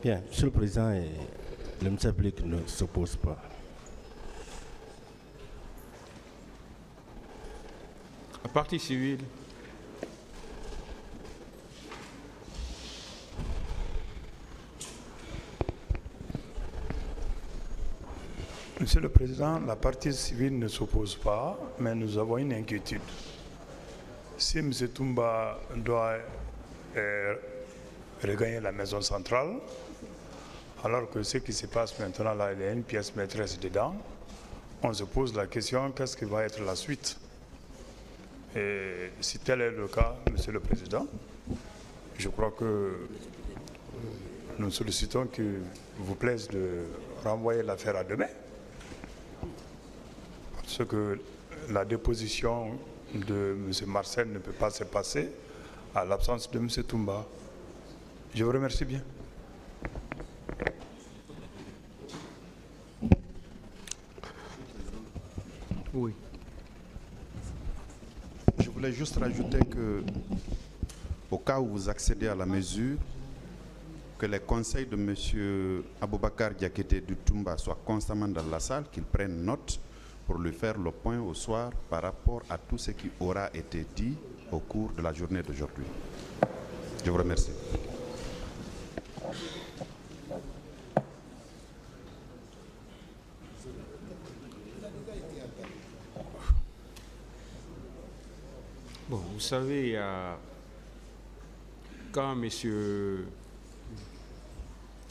Bien, Monsieur le Président, le ministère public ne s'oppose pas. La partie civile. Monsieur le Président, la partie civile ne s'oppose pas, mais nous avons une inquiétude. Si M. Toumba doit regagner la maison centrale, alors que ce qui se passe maintenant là, il y a une pièce maîtresse dedans, on se pose la question, qu'est-ce qui va être la suite? Et si tel est le cas, Monsieur le Président, je crois que nous sollicitons qu'il vous plaise de renvoyer l'affaire à demain. Parce que la déposition de M. Marcel ne peut pas se passer à l'absence de M. Toumba. Je vous remercie bien. Oui. Je voulais juste rajouter que, au cas où vous accédez à la mesure, que les conseils de M. Aboubakar Diakité du Toumba soient constamment dans la salle, qu'ils prennent note pour lui faire le point au soir par rapport à tout ce qui aura été dit au cours de la journée d'aujourd'hui. Je vous remercie. Bon, vous savez, quand M.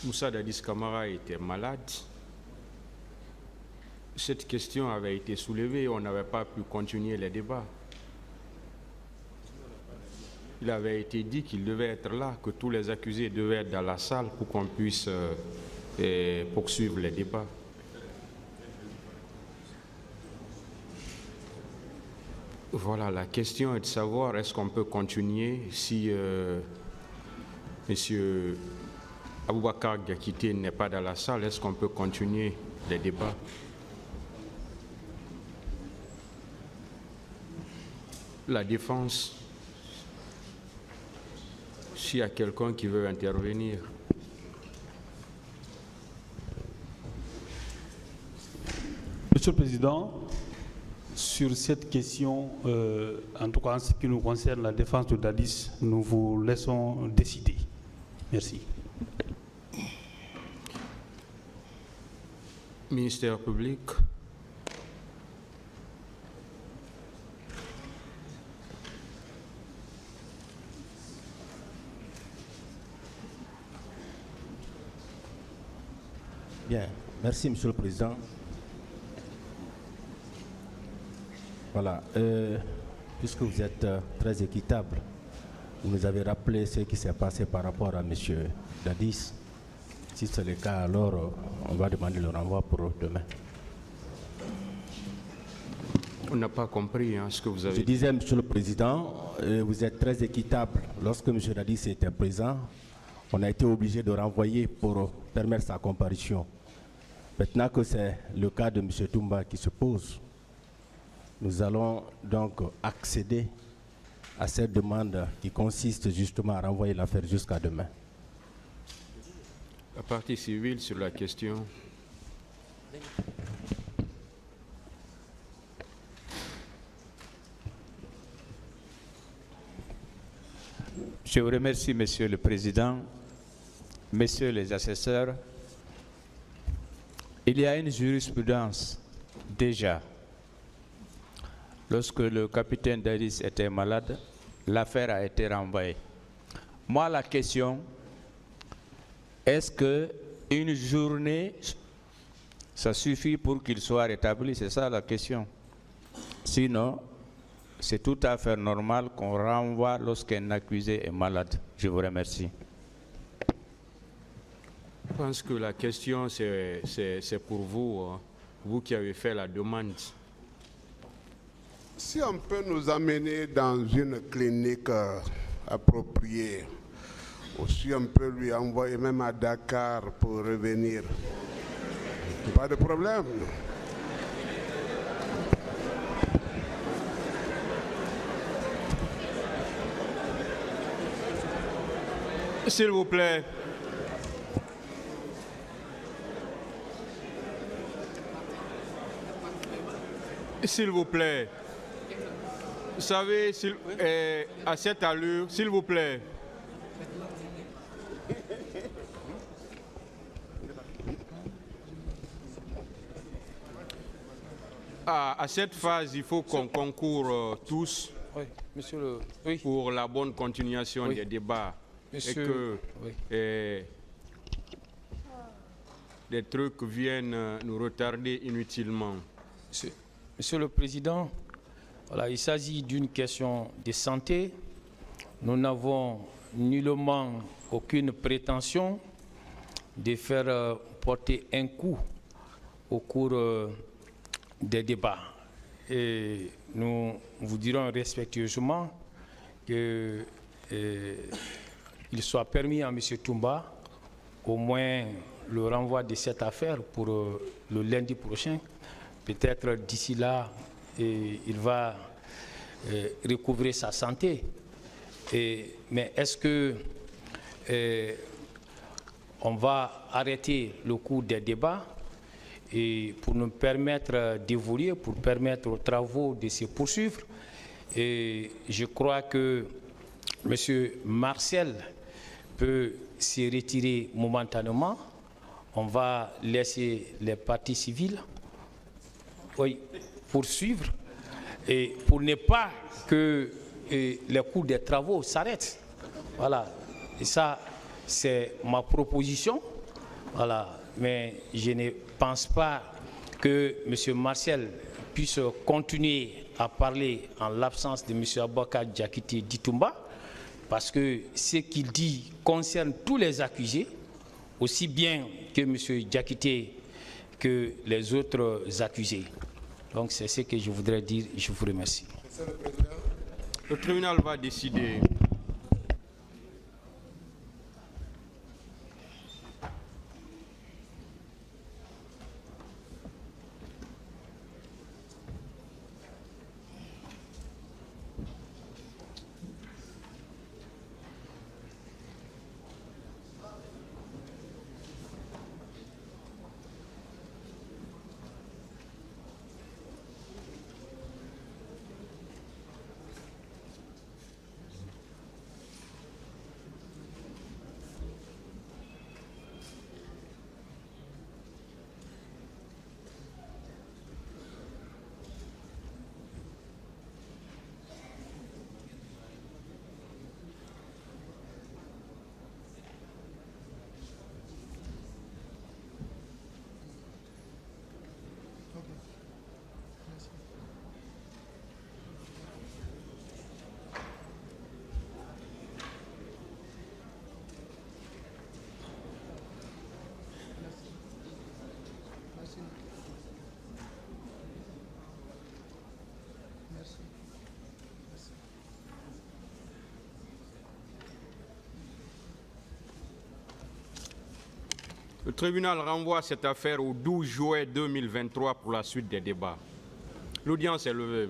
Moussa Dadis Camara était malade, cette question avait été soulevée, on n'avait pas pu continuer les débats. Il avait été dit qu'il devait être là, que tous les accusés devaient être dans la salle pour qu'on puisse poursuivre les débats. Voilà, la question est de savoir est-ce qu'on peut continuer si M. Aboubakar Diakité n'est pas dans la salle, est-ce qu'on peut continuer les débats? La défense, s'il y a quelqu'un qui veut intervenir. Monsieur le Président, sur cette question, en tout cas en ce qui nous concerne la défense de Dadis, nous vous laissons décider. Merci. Ministère public. Bien, merci Monsieur le Président. Voilà, puisque vous êtes très équitable, vous nous avez rappelé ce qui s'est passé par rapport à M. Dadis. Si c'est le cas, alors on va demander le renvoi pour demain. On n'a pas compris ce que vous avez dit. Je disais, Monsieur le Président, vous êtes très équitable. Lorsque M. Dadis était présent, on a été obligé de renvoyer pour permettre sa comparution. Maintenant que c'est le cas de M. Toumba qui se pose, nous allons donc accéder à cette demande qui consiste justement à renvoyer l'affaire jusqu'à demain. La partie civile sur la question. Je vous remercie, Monsieur le Président, Messieurs les assesseurs. Il y a une jurisprudence déjà. Lorsque le capitaine Dadis était malade, l'affaire a été renvoyée. Moi, la question, est-ce qu'une journée, ça suffit pour qu'il soit rétabli? C'est ça la question. Sinon, c'est tout à fait normal qu'on renvoie lorsqu'un accusé est malade. Je vous remercie. Je pense que la question, c'est pour vous, vous qui avez fait la demande. Si on peut nous amener dans une clinique appropriée, ou si on peut lui envoyer même à Dakar pour revenir, pas de problème. S'il vous plaît. S'il vous plaît. Vous savez, à cette allure, s'il vous plaît. À cette phase, il faut qu'on concourt tous Oui, monsieur le... Oui. pour la bonne continuation Oui. des débats. Monsieur... Et que Oui. des trucs viennent nous retarder inutilement. Monsieur le Président, voilà, il s'agit d'une question de santé. Nous n'avons nullement aucune prétention de faire porter un coup au cours des débats. Et nous vous dirons respectueusement qu'il soit permis à M. Toumba au moins le renvoi de cette affaire pour le lundi prochain. Peut-être d'ici là, il va recouvrer sa santé. Mais est-ce que on va arrêter le cours des débats et pour nous permettre d'évoluer, pour permettre aux travaux de se poursuivre? Et je crois que M. Marcel peut se retirer momentanément. On va laisser les parties civiles poursuivre et pour ne pas que les cours des travaux s'arrêtent. Voilà. Et ça, c'est ma proposition. Voilà. Mais je ne pense pas que M. Marcel puisse continuer à parler en l'absence de M. Aboubakar Diakité Ditumba, parce que ce qu'il dit concerne tous les accusés, aussi bien que M. Diakité que les autres accusés. Donc c'est ce que je voudrais dire. Je vous remercie. Le tribunal va décider. Le tribunal renvoie cette affaire au 12 juin 2023 pour la suite des débats. L'audience est levée.